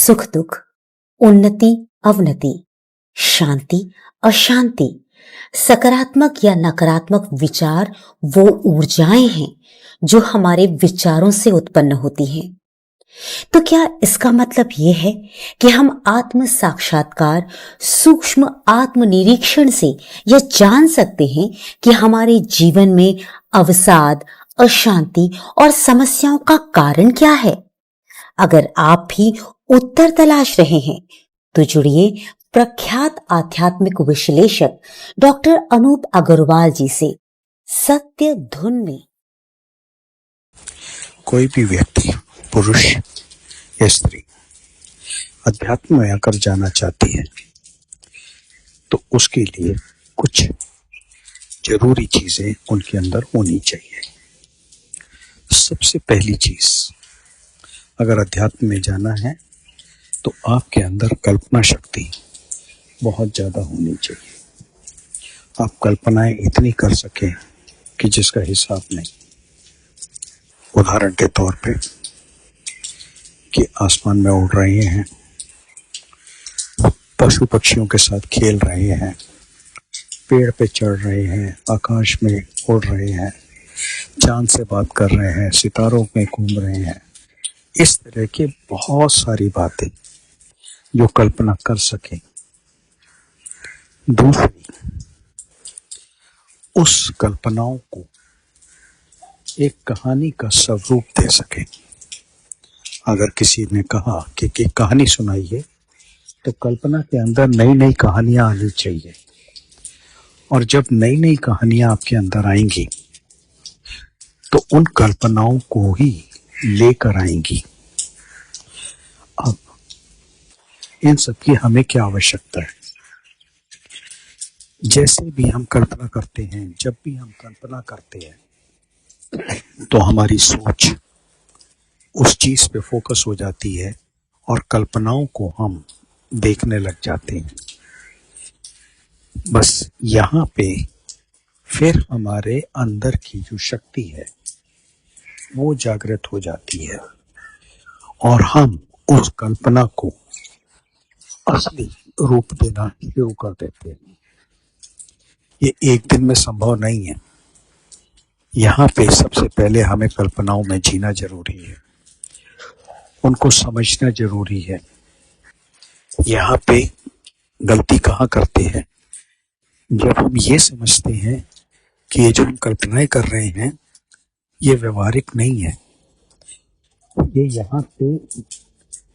सुख दुख, उन्नति अवनति, शांति अशांति, सकारात्मक या नकारात्मक विचार वो ऊर्जाएं हैं जो हमारे विचारों से उत्पन्न होती हैं। तो क्या इसका मतलब यह है कि हम आत्म साक्षात्कार, सूक्ष्म आत्मनिरीक्षण से यह जान सकते हैं कि हमारे जीवन में अवसाद, अशांति और समस्याओं का कारण क्या है? अगर आप भी उत्तर तलाश रहे हैं तो जुड़िए प्रख्यात आध्यात्मिक विश्लेषक डॉक्टर अनूप अग्रवाल जी से सत्य धुन में। कोई भी व्यक्ति, पुरुष या स्त्री, अध्यात्म में आकर जाना चाहती है तो उसके लिए कुछ जरूरी चीजें उनके अंदर होनी चाहिए। सबसे पहली चीज, अगर अध्यात्म में जाना है तो आपके अंदर कल्पना शक्ति बहुत ज्यादा होनी चाहिए। आप कल्पनाएं इतनी कर सकें कि जिसका हिसाब नहीं। उदाहरण के तौर पे कि आसमान में उड़ रहे हैं, पशु पक्षियों के साथ खेल रहे हैं, पेड़ पे चढ़ रहे हैं, आकाश में उड़ रहे हैं, चांद से बात कर रहे हैं, सितारों में घूम रहे हैं। इस तरह के बहुत सारी बातें जो कल्पना कर सकें। दूसरी, उस कल्पनाओं को एक कहानी का स्वरूप दे सके। अगर किसी ने कहा कि कहानी सुनाइए, तो कल्पना के अंदर नई नई कहानियां आनी चाहिए। और जब नई नई कहानियां आपके अंदर आएंगी तो उन कल्पनाओं को ही लेकर आएंगी। अब इन सब की हमें क्या आवश्यकता है? जैसे भी हम कल्पना करते हैं, जब भी हम कल्पना करते हैं तो हमारी सोच उस चीज पे फोकस हो जाती है और कल्पनाओं को हम देखने लग जाते हैं। बस यहाँ पे फिर हमारे अंदर की जो शक्ति है वो जागृत हो जाती है और हम उस कल्पना को असली रूप देना शुरू कर देते हैं। ये एक दिन में संभव नहीं है। यहाँ पे सबसे पहले हमें कल्पनाओं में जीना जरूरी है, उनको समझना जरूरी है। यहाँ पे गलती कहाँ करते हैं? जब हम ये समझते हैं कि ये जो हम कल्पनाएं कर रहे हैं ये व्यवहारिक नहीं है, ये यहाँ पे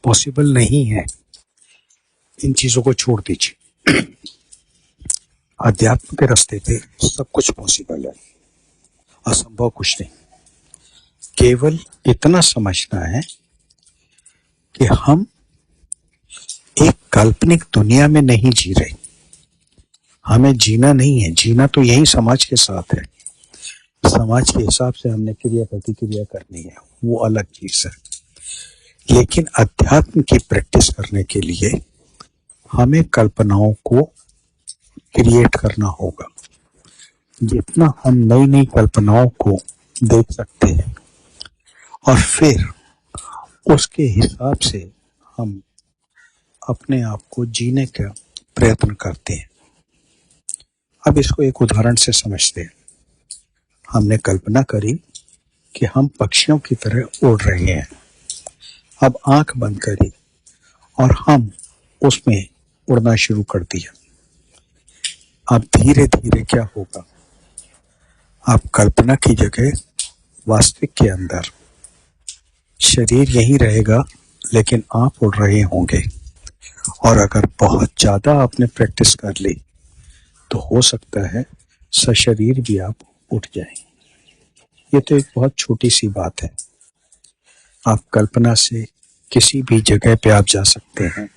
पॉसिबल नहीं है, इन चीजों को छोड़ दीजिए। अध्यात्म के रास्ते पे सब कुछ पॉसिबल है, असंभव कुछ नहीं। केवल इतना समझना है कि हम एक काल्पनिक दुनिया में नहीं जी रहे। हमें जीना नहीं है, जीना तो यही समाज के साथ है। समाज के हिसाब से हमने क्रिया प्रतिक्रिया करनी है, वो अलग चीज है। लेकिन अध्यात्म की प्रैक्टिस करने के लिए हमें कल्पनाओं को क्रिएट करना होगा। जितना हम नई नई कल्पनाओं को देख सकते हैं और फिर उसके हिसाब से हम अपने आप को जीने का प्रयत्न करते हैं। अब इसको एक उदाहरण से समझते हैं। हमने कल्पना करी कि हम पक्षियों की तरह उड़ रहे हैं। अब आंख बंद करी और हम उसमें उड़ना शुरू कर दिया। अब धीरे धीरे क्या होगा? आप कल्पना की जगह वास्तविक के अंदर शरीर यही रहेगा, लेकिन आप उड़ रहे होंगे। और अगर बहुत ज्यादा आपने प्रैक्टिस कर ली तो हो सकता है सशरीर भी आप उठ जाएं। ये तो एक बहुत छोटी सी बात है। आप कल्पना से किसी भी जगह पे आप जा सकते हैं,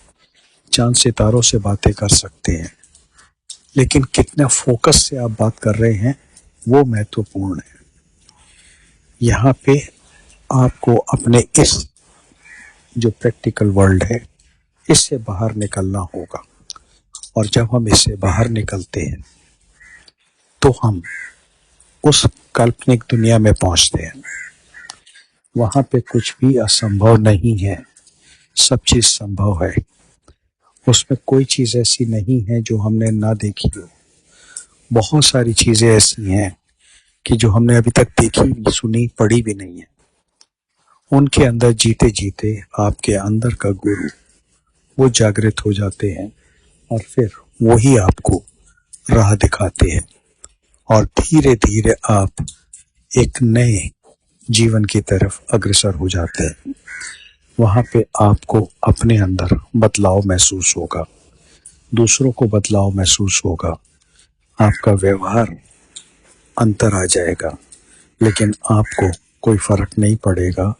चांद सितारों से बातें कर सकते हैं, लेकिन कितना फोकस से आप बात कर रहे हैं वो महत्वपूर्ण है। यहाँ पे आपको अपने इस जो प्रैक्टिकल वर्ल्ड है इससे बाहर निकलना होगा। और जब हम इससे बाहर निकलते हैं तो हम उस काल्पनिक दुनिया में पहुंचते हैं। वहां पे कुछ भी असंभव नहीं है। सब चीज संभव है। उसमें कोई चीज ऐसी नहीं है जो हमने ना देखी हो। बहुत सारी चीजें ऐसी हैं कि जो हमने अभी तक देखी, सुनी, पढ़ी भी नहीं है। उनके अंदर जीते जीते आपके अंदर का गुरु वो जागृत हो जाते हैं और फिर वही आपको राह दिखाते हैं और धीरे धीरे आप एक नए जीवन की तरफ अग्रसर हो जाते हैं। वहां पे आपको अपने अंदर बदलाव महसूस होगा, दूसरों को बदलाव महसूस होगा, आपका व्यवहार अंतर आ जाएगा, लेकिन आपको कोई फर्क नहीं पड़ेगा